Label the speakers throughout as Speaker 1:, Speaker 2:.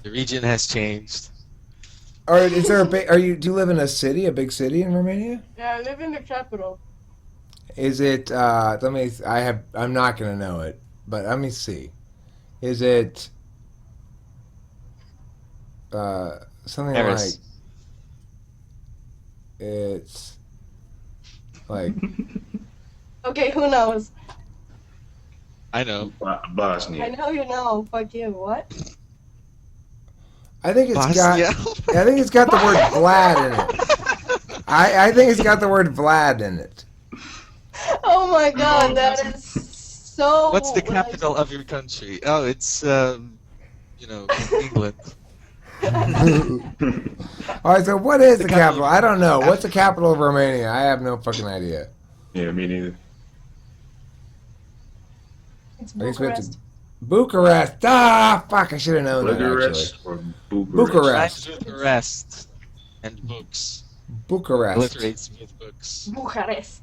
Speaker 1: The region has changed.
Speaker 2: Or is there a big? Do you live in a city, a big city in Romania?
Speaker 3: Yeah, I live in the capital.
Speaker 2: Is it? Let me. I have. I'm not gonna know it, but let me see. Is it something like
Speaker 1: Paris.
Speaker 2: it's like?
Speaker 3: Okay, who knows?
Speaker 1: I know.
Speaker 3: I
Speaker 4: Bosnia.
Speaker 3: know you know. Fuck you. What?
Speaker 2: I think it's got.
Speaker 1: Bosnia.
Speaker 2: I think it's got the word Vlad in it. I think it's got the word Vlad in it.
Speaker 3: Oh my god, that is so.
Speaker 1: What's the
Speaker 3: like-
Speaker 1: capital of your country? Oh, it's England.
Speaker 2: All right. So what is the
Speaker 1: The
Speaker 2: capital?
Speaker 1: capital.
Speaker 2: I don't know. What's the capital of Romania? I have no fucking idea.
Speaker 4: Yeah, me neither.
Speaker 3: It's
Speaker 2: I guess we have to.
Speaker 3: Bucharest.
Speaker 2: Bucharest. Ah, fuck! I should have known that actually.
Speaker 4: Bucharest or Bucharest?
Speaker 2: Bucharest.
Speaker 1: Rhymes with rest and books.
Speaker 2: Bucharest.
Speaker 1: Alliterates with books.
Speaker 3: Bucharest.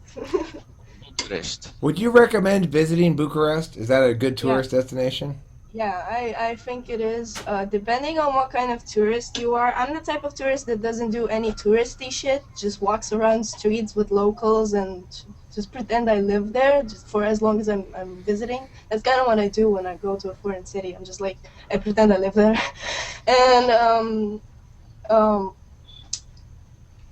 Speaker 1: Bucharest.
Speaker 2: Would you recommend visiting Bucharest? Is that a good tourist destination?
Speaker 3: Yeah, I think it is. Depending on what kind of tourist you are, I'm the type of tourist that doesn't do any touristy shit. Just walks around streets with locals and just pretend I live there just for as long as I'm visiting. That's kind of what I do when I go to a foreign city. I'm just like, I pretend I live there. And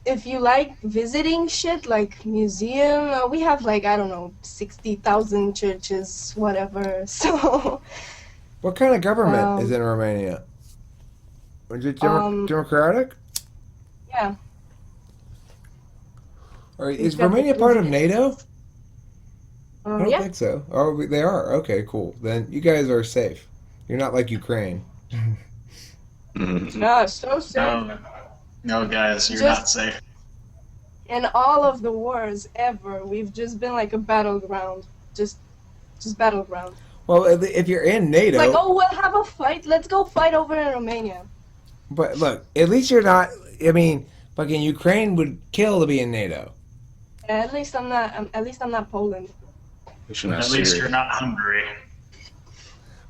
Speaker 3: if you like visiting shit like museum, we have like, I don't know, 60,000 churches, whatever. So.
Speaker 2: What kind of government is in Romania? Is it democratic?
Speaker 3: Yeah.
Speaker 2: Or is
Speaker 3: We've got the
Speaker 2: Romania part of
Speaker 3: president.
Speaker 2: NATO? I don't
Speaker 3: Yeah.
Speaker 2: think so. Oh, they are. Okay, cool. Then you guys are safe. You're not like Ukraine.
Speaker 3: No, so safe.
Speaker 5: No, guys, you're
Speaker 3: Just-
Speaker 5: not safe.
Speaker 3: In all of the wars ever, we've just been like a battleground. Just battleground.
Speaker 2: Well, if you're in NATO,
Speaker 3: Like, oh, we'll have a fight. Let's go fight over in Romania.
Speaker 2: but look, at least you're not. I mean, fucking Ukraine would kill to be in NATO.
Speaker 3: At least I'm not. At least I'm not Poland.
Speaker 5: At least you're not Hungary.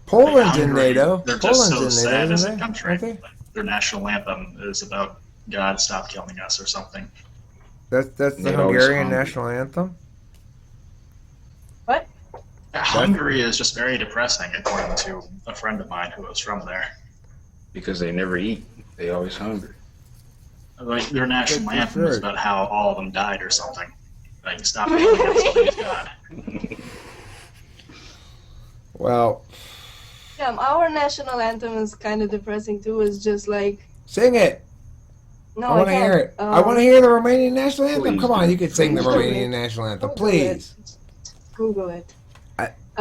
Speaker 2: Poland's
Speaker 5: Like,
Speaker 2: in
Speaker 5: Hungary,
Speaker 2: NATO.
Speaker 5: They're just
Speaker 2: Poland's
Speaker 5: so
Speaker 2: in
Speaker 5: sad
Speaker 2: NATO,
Speaker 5: as a
Speaker 2: isn't they?
Speaker 5: country.
Speaker 2: Aren't they?
Speaker 5: Like, their national anthem is about God stop killing us or something.
Speaker 2: That's the
Speaker 4: They're always
Speaker 2: Hungarian
Speaker 4: hungry.
Speaker 2: national anthem.
Speaker 5: Hungary is just very depressing, according to a friend of mine who was from there.
Speaker 4: Because they never eat. They always hungry.
Speaker 5: Like, their national
Speaker 2: That's
Speaker 5: anthem is
Speaker 2: right.
Speaker 5: about how all of them died or something. Like, stop killing us, please, God.
Speaker 2: Well,
Speaker 3: Yeah, our national anthem is kind of depressing too. It's just like
Speaker 2: sing it.
Speaker 3: no,
Speaker 2: I want to
Speaker 3: can't.
Speaker 2: hear it. I want to hear the Romanian national anthem.
Speaker 4: Please
Speaker 2: Come on,
Speaker 4: do.
Speaker 2: you could sing the
Speaker 3: Please do.
Speaker 2: Romanian national anthem,
Speaker 3: Google
Speaker 2: please.
Speaker 3: it. Google it.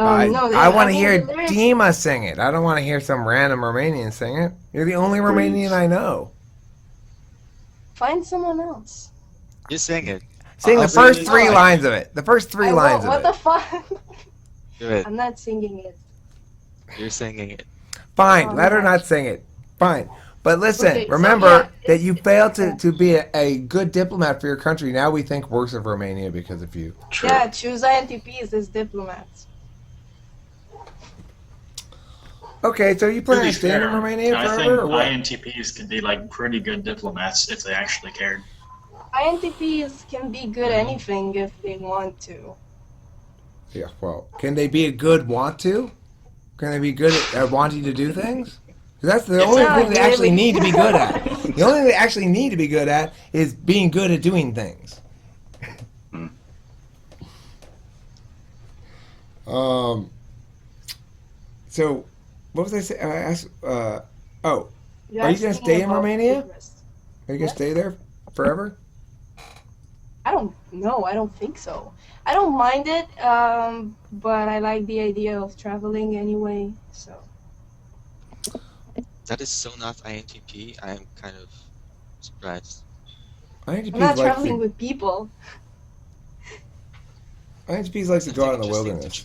Speaker 2: I
Speaker 3: No,
Speaker 2: want to
Speaker 3: mean,
Speaker 2: hear
Speaker 3: there's-
Speaker 2: Dima sing it. I don't want to hear some random Romanian sing it. You're the only Romanian I know.
Speaker 3: Find someone else.
Speaker 1: You sing it.
Speaker 2: Sing
Speaker 1: I'll
Speaker 2: the
Speaker 1: sing
Speaker 2: first
Speaker 1: it.
Speaker 2: three lines of it. The first three
Speaker 3: I
Speaker 2: lines
Speaker 3: won't.
Speaker 2: of
Speaker 3: What
Speaker 2: it.
Speaker 3: the fuck?
Speaker 1: Do it.
Speaker 3: I'm not singing it.
Speaker 1: You're singing it.
Speaker 2: Fine,
Speaker 3: Oh,
Speaker 2: let her
Speaker 3: no.
Speaker 2: not sing it. Fine. But listen,
Speaker 3: Okay, so,
Speaker 2: remember
Speaker 3: yeah,
Speaker 2: that you failed
Speaker 3: yeah.
Speaker 2: to be a good diplomat for your country. Now we think worse of Romania because of you.
Speaker 4: True.
Speaker 3: Yeah, choose INTPs as diplomats.
Speaker 2: Okay, so you
Speaker 5: To
Speaker 2: plan
Speaker 5: be
Speaker 2: on staying in
Speaker 5: fair,
Speaker 2: Romania
Speaker 5: I think
Speaker 2: forever or what?
Speaker 5: INTPs could be like pretty good diplomats if they actually cared.
Speaker 3: INTPs can be good anything if they want to.
Speaker 2: Yeah, well, can they be a good want to? Can they be good at wanting to do things? 'Cause that's the
Speaker 5: If
Speaker 2: only
Speaker 5: they're
Speaker 2: thing they actually
Speaker 3: really-
Speaker 2: need to be good at. The only thing they actually need to be good at is being good at doing things. So, what was I saying? I asked, oh, Are you gonna
Speaker 3: asking
Speaker 2: stay in
Speaker 3: about
Speaker 2: Romania?
Speaker 3: Bucharest.
Speaker 2: are you gonna
Speaker 3: Yes.
Speaker 2: stay there forever?
Speaker 3: I don't know. I don't think so. I don't mind it, but I like the idea of traveling anyway. So
Speaker 1: That is so not INTP. I am kind of surprised.
Speaker 2: INTPs
Speaker 3: I'm not
Speaker 2: like
Speaker 3: traveling
Speaker 2: to,
Speaker 3: with people.
Speaker 2: INTPs likes to go out in the wilderness.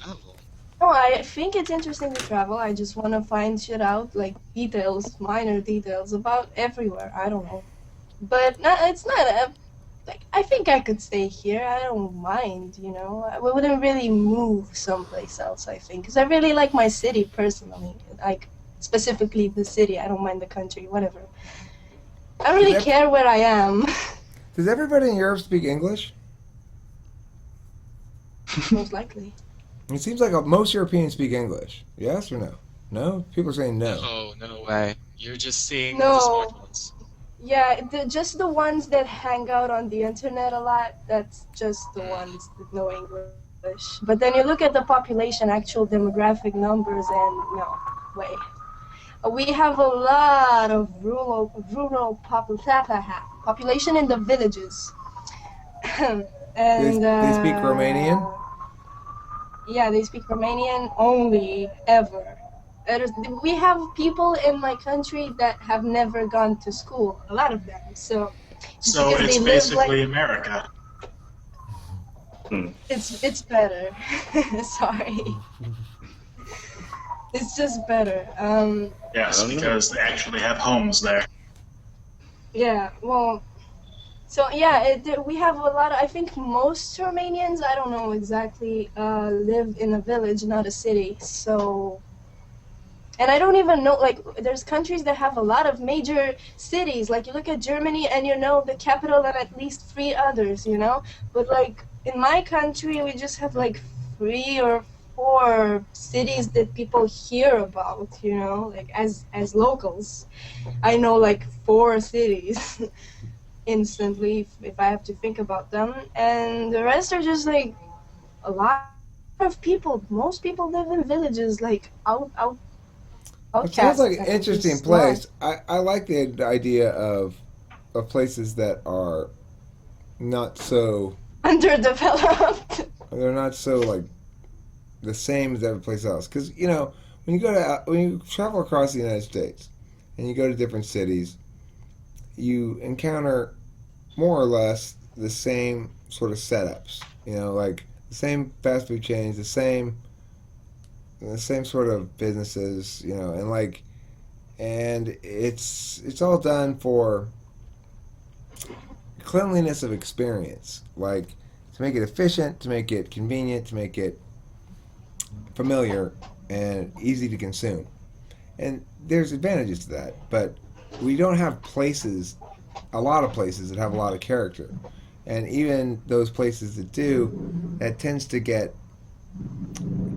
Speaker 3: No, I think it's interesting to travel. I just want to find shit out, like details, minor details about everywhere. I don't know, but it's not like I think I could stay here. I don't mind, you know. I wouldn't really move someplace else. I think because I really like my city personally. Like specifically the city. I don't mind the country, whatever. I don't really
Speaker 2: Does
Speaker 3: care where I am.
Speaker 2: Does everybody in Europe speak English?
Speaker 3: Most likely.
Speaker 2: It seems like most Europeans speak English. Yes or no? No? People are saying no.
Speaker 1: Oh, no way. You're just seeing the
Speaker 3: No.
Speaker 1: smart ones.
Speaker 3: Yeah, just the ones that hang out on the internet a lot, that's just the ones that know English. But then you look at the population, actual demographic numbers, and no way. We have a lot of rural population in the villages. And
Speaker 2: They speak Romanian?
Speaker 3: Yeah, they speak Romanian only, ever. We have people in my country that have never gone to school, a lot of them. So
Speaker 5: So
Speaker 3: because
Speaker 5: it's
Speaker 3: they live
Speaker 5: basically
Speaker 3: like,
Speaker 5: America.
Speaker 3: it's better. Sorry. It's just better.
Speaker 5: Yes,
Speaker 4: I don't know.
Speaker 5: because they actually have homes there.
Speaker 3: Yeah, well, so yeah, we have a lot of, I think most Romanians, I don't know exactly, live in a village, not a city. So, and I don't even know, like, there's countries that have a lot of major cities. Like, you look at Germany and you know the capital and at least 3 others, you know? But, like, in my country, we just have, like, 3 or 4 cities that people hear about, you know? Like, as locals. I know, like, 4 cities instantly if I have to think about them. And the rest are just, like, a lot of people. Most people live in villages, like,
Speaker 2: It sounds like an
Speaker 3: outcasts,
Speaker 2: interesting
Speaker 3: just
Speaker 2: place. I like the idea of places that are not so,
Speaker 3: underdeveloped.
Speaker 2: they're not so like the same as every place else. Because you know when you travel across the United States and you go to different cities, you encounter more or less the same sort of setups. You know, like the same fast food chains, the same sort of businesses. You know, and it's all done for cleanliness of experience, like to make it efficient, to make it convenient, to make it familiar and easy to consume. And there's advantages to that, but we don't have a lot of places that have a lot of character. And even those places that do, that tends to get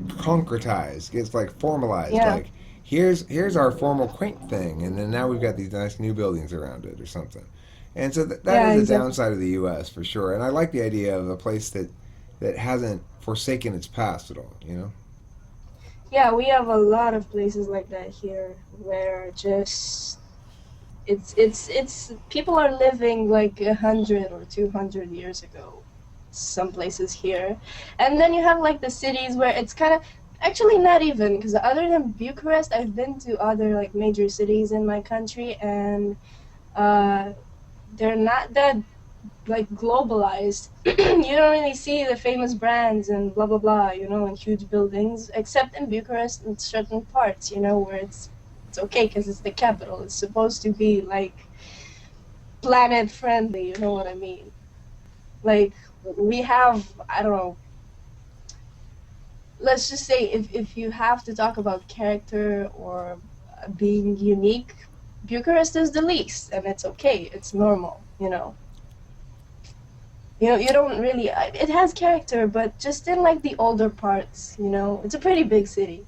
Speaker 2: concretized, gets like formalized.
Speaker 3: Yeah.
Speaker 2: Like here's our formal quaint thing, and then now we've got these nice new buildings around it or something. And so that
Speaker 3: Yeah,
Speaker 2: is a
Speaker 3: exactly.
Speaker 2: downside of the U.S. for sure. And I like the idea of a place that hasn't forsaken its past at all. You know.
Speaker 3: Yeah, we have a lot of places like that here where just it's people are living like 100 or 200 years ago. Some places here, and then you have like the cities where it's kind of actually not even, because other than Bucharest, I've been to other like major cities in my country, and they're not that like globalized. You don't really see the famous brands and blah blah blah, you know, in huge buildings, except in Bucharest in certain parts, you know, where it's okay because it's the capital. It's supposed to be like planet friendly, you know what I mean? Like we have, I don't know, let's just say if you have to talk about character or being unique, Bucharest is the least, and it's okay, it's normal, you know. You don't really, it has character, but just in like the older parts, you know. It's a pretty big city.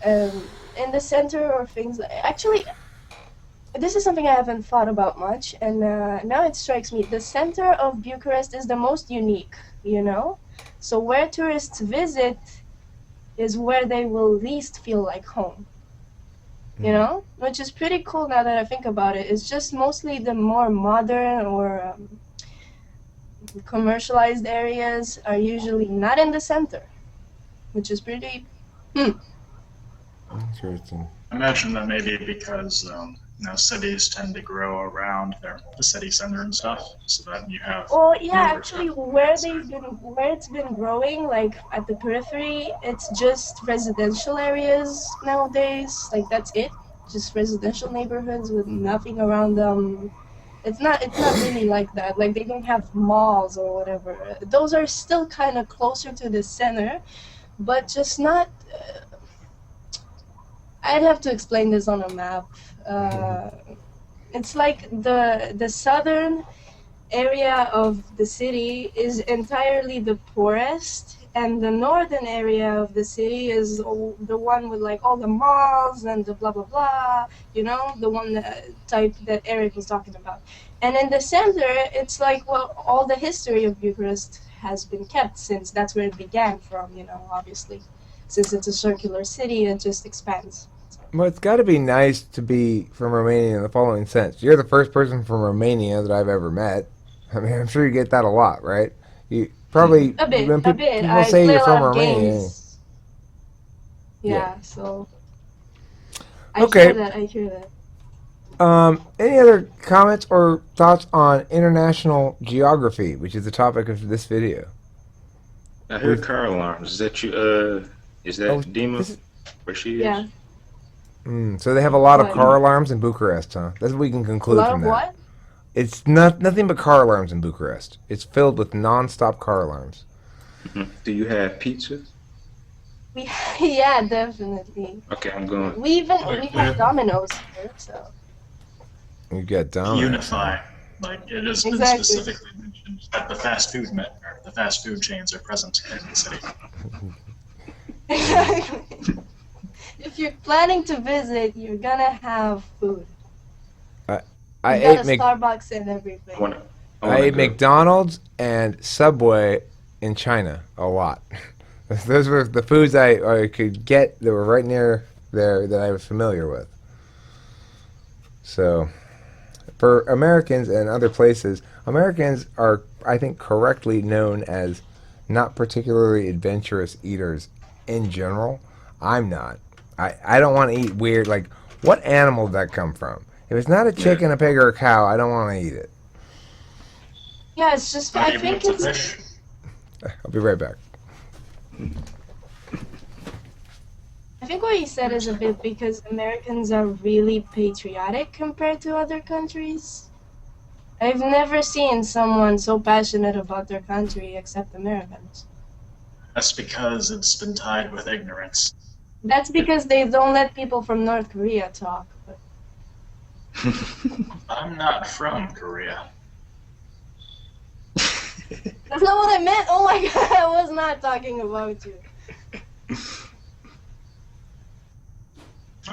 Speaker 3: In the center or things, actually, this is something I haven't thought about much, and now it strikes me. The center of Bucharest is the most unique, you know? So where tourists visit is where they will least feel like home, you know? Which is pretty cool now that I think about it. It's just mostly the more modern or commercialized areas are usually not in the center, which is pretty...
Speaker 2: Interesting.
Speaker 5: I imagine that maybe because cities tend to grow around the city center and stuff, so that you have.
Speaker 3: Well, yeah,
Speaker 5: more
Speaker 3: actually,
Speaker 5: stuff.
Speaker 3: where it's been growing, like at the periphery, it's just residential areas nowadays. Like that's it, just residential neighborhoods with nothing around them. It's not really like that. Like they don't have malls or whatever. Those are still kind of closer to the center, but just not. I'd have to explain this on a map. It's like the southern area of the city is entirely the poorest, and the northern area of the city is the one with like all the malls and the blah blah blah, you know, the one type that Eric was talking about. And in the center, it's like, well, all the history of Bucharest has been kept, since that's where it began from, you know, obviously. Since it's a circular city, it just expands.
Speaker 2: Well, it's got to be nice to be from Romania in the following sense. You're the first person from Romania that I've ever met. I mean, I'm sure you get that a lot, right? You probably
Speaker 3: A bit,
Speaker 2: when
Speaker 3: a bit.
Speaker 2: people
Speaker 3: I
Speaker 2: say
Speaker 3: play
Speaker 2: you're
Speaker 3: a
Speaker 2: from
Speaker 3: lot of
Speaker 2: Romania.
Speaker 3: games. Yeah, so I
Speaker 2: Okay.
Speaker 3: hear that. I hear that.
Speaker 2: Any other comments or thoughts on international geography, which is the topic of this video?
Speaker 4: I heard car alarms. Is that you? Is that
Speaker 2: Oh,
Speaker 4: Dima?
Speaker 2: this is-
Speaker 4: Where she is?
Speaker 3: Yeah.
Speaker 2: So they have a lot of
Speaker 3: What?
Speaker 2: car alarms in Bucharest, huh? That's what we can
Speaker 3: A
Speaker 2: conclude
Speaker 3: lot
Speaker 2: from
Speaker 3: of
Speaker 2: that.
Speaker 3: what?
Speaker 2: It's nothing but car alarms in Bucharest. It's filled with non-stop car alarms.
Speaker 4: Do you have pizza?
Speaker 3: Yeah, definitely.
Speaker 4: Okay, I'm going.
Speaker 3: We have Domino's here, so.
Speaker 2: You got Domino's.
Speaker 5: Unify. Like, it has been
Speaker 3: Exactly.
Speaker 5: specifically mentioned that the fast food chains are present in the city.
Speaker 3: If you're planning to visit, you're gonna have food.
Speaker 2: I
Speaker 3: You got
Speaker 2: ate
Speaker 3: a Starbucks and everything.
Speaker 2: I ate McDonald's and Subway in China a lot. Those were the foods I could get that were right near there that I was familiar with. So, for Americans and other places, Americans are, I think, correctly known as not particularly adventurous eaters in general. I'm not. I don't want to eat weird, like, what animal did that come from? If it's not a chicken, a pig, or a cow, I don't want to eat it.
Speaker 3: Yeah, it's just, I think
Speaker 5: a
Speaker 3: it's,
Speaker 5: fish.
Speaker 2: I'll be right back.
Speaker 3: I think what you said is a bit because Americans are really patriotic compared to other countries. I've never seen someone so passionate about their country except Americans.
Speaker 5: That's because it's been tied with ignorance.
Speaker 3: That's because they don't let people from North Korea talk. But
Speaker 5: I'm not from Korea.
Speaker 3: that's not what I meant. Oh my god, I was not talking about you.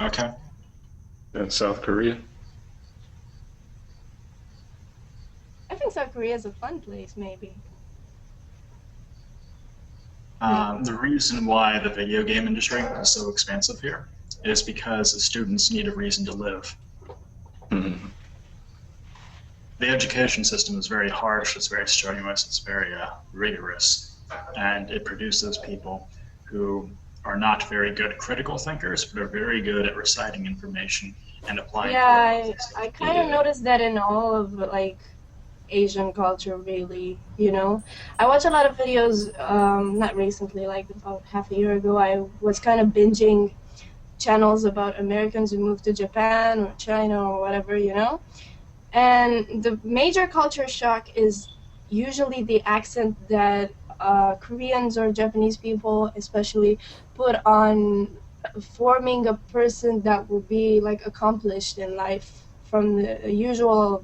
Speaker 5: Okay.
Speaker 4: In South Korea?
Speaker 3: I think South Korea is a fun place, maybe.
Speaker 5: The reason why the video game industry is so expansive here is because the students need a reason to live.
Speaker 4: Mhm.
Speaker 5: The education system is very harsh, it's very strenuous, it's very rigorous, and it produces people who are not very good critical thinkers, but are very good at reciting information and applying
Speaker 3: Yeah,
Speaker 5: it.
Speaker 3: I kind of noticed that in all of like Asian culture, really. You know, I watch a lot of videos. Not recently, like about half a year ago, I was kind of binging channels about Americans who moved to Japan or China or whatever, you know. And the major culture shock is usually the accent that Koreans or Japanese people, especially, put on forming a person that will be like accomplished in life from the usual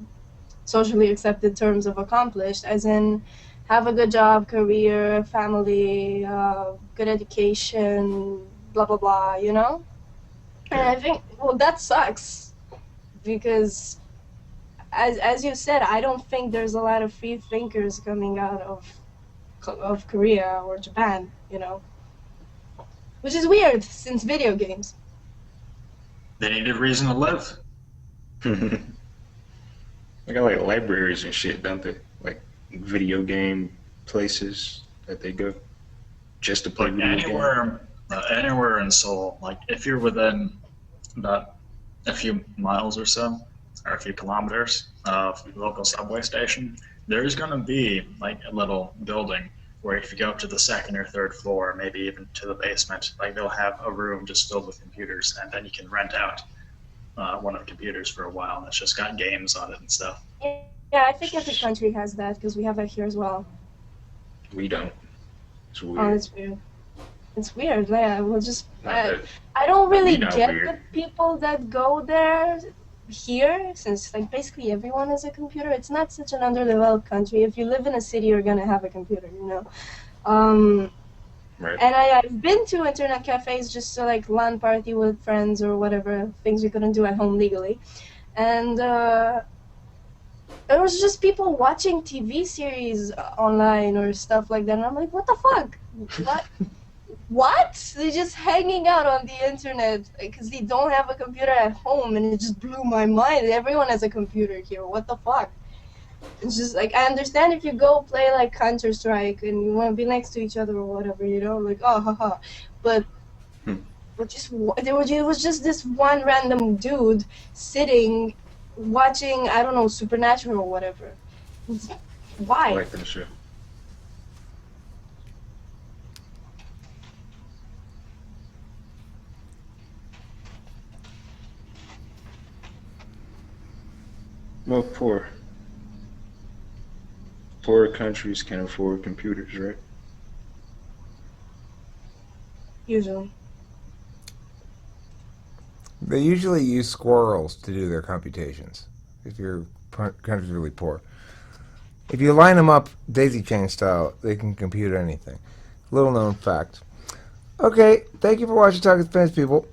Speaker 3: socially accepted terms of accomplished, as in have a good job, career, family, good education, blah blah blah, you know. And I think, well, that sucks because, as you said, I don't think there's a lot of free thinkers coming out of Korea or Japan, you know, which is weird since video games.
Speaker 5: They need a reason to live.
Speaker 4: They got like libraries and shit, don't they? Like video game places that they go just to play
Speaker 5: Like
Speaker 4: video games.
Speaker 5: anywhere in Seoul, like if you're within about a few miles or so, or a few kilometers of the local subway station, there's going to be like a little building where if you go up to the second or third floor, maybe even to the basement, like they'll have a room just filled with computers, and then you can rent out one of the computers for a while, and it's just got games on it and stuff.
Speaker 3: Yeah, I think every country has that because we have that here as well.
Speaker 4: We don't. It's
Speaker 3: Oh,
Speaker 4: weird.
Speaker 3: that's weird. It's weird. Yeah, we'll just.
Speaker 4: Not
Speaker 3: I don't really
Speaker 4: not
Speaker 3: get
Speaker 4: weird.
Speaker 3: the people that go there here, since like basically everyone has a computer. It's not such an underdeveloped country. If you live in a city, you're gonna have a computer, you know.
Speaker 4: Right.
Speaker 3: And I've been to internet cafes just to like LAN party with friends or whatever, things we couldn't do at home legally. And there was just people watching TV series online or stuff like that. And I'm like, what the fuck? What? What? They're just hanging out on the internet because they don't have a computer at home, and it just blew my mind. Everyone has a computer here. What the fuck? It's just like, I understand if you go play like Counter-Strike and you want to be next to each other or whatever, you know, like, oh, haha. But it was just this one random dude sitting watching, I don't know, Supernatural or whatever.
Speaker 4: I
Speaker 3: Why?
Speaker 4: like that shit. Well, poor countries can afford computers, right?
Speaker 3: Usually.
Speaker 2: They usually use squirrels to do their computations if your country's really poor. If you line them up daisy chain style, they can compute anything. Little known fact. Okay, thank you for watching Talk with Fence, people.